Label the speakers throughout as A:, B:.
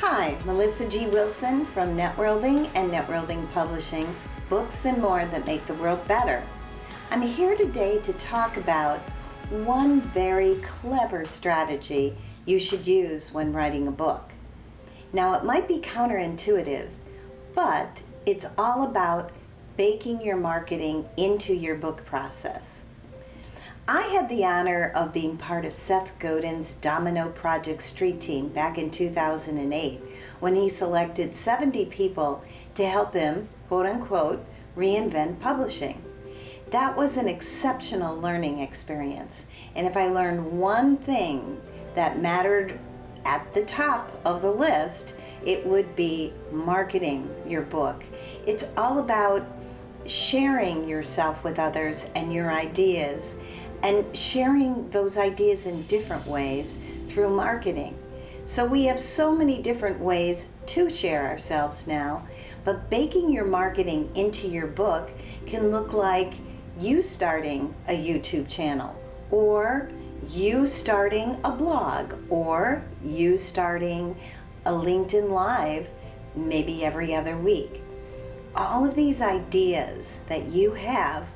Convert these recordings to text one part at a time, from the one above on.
A: Hi, Melissa G. Wilson from Networlding and Networlding Publishing, books and more that make the world better. I'm here today to talk about one very clever strategy you should use when writing a book. Now, it might be counterintuitive, but it's all about baking your marketing into your book process. I had the honor of being part of Seth Godin's Domino Project Street Team back in 2008 when he selected 70 people to help him, quote unquote, reinvent publishing. That was an exceptional learning experience, and if I learned one thing that mattered at the top of the list, it would be marketing your book. It's all about sharing yourself with others and your ideas, and sharing those ideas in different ways through marketing. So we have so many different ways to share ourselves now, but baking your marketing into your book can look like you starting a YouTube channel, or you starting a blog, or you starting a LinkedIn Live maybe every other week. All of these ideas that you have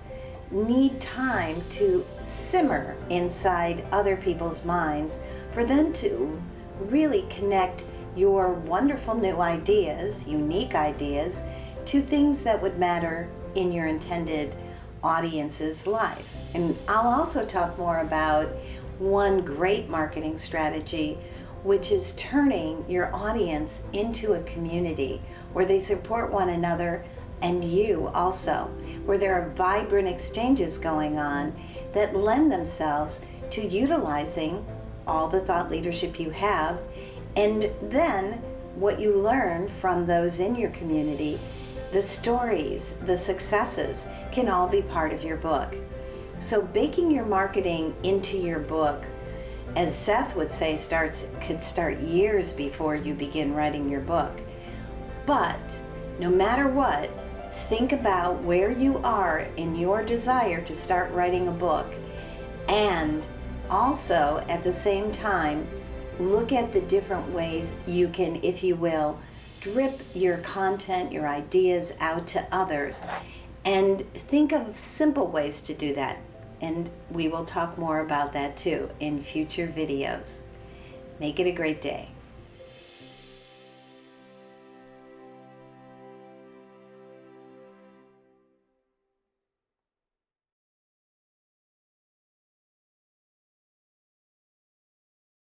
A: need time to simmer inside other people's minds for them to really connect your wonderful new ideas, unique ideas, to things that would matter in your intended audience's life. And I'll also talk more about one great marketing strategy, which is turning your audience into a community where they support one another and you also, where there are vibrant exchanges going on that lend themselves to utilizing all the thought leadership you have, and then what you learn from those in your community, the stories, the successes, can all be part of your book. So baking your marketing into your book, as Seth would say, could start years before you begin writing your book. But no matter what, think about where you are in your desire to start writing a book, and also at the same time look at the different ways you can, if you will, drip your content, your ideas out to others, and think of simple ways to do that. And we will talk more about that too in future videos. Make it a great day.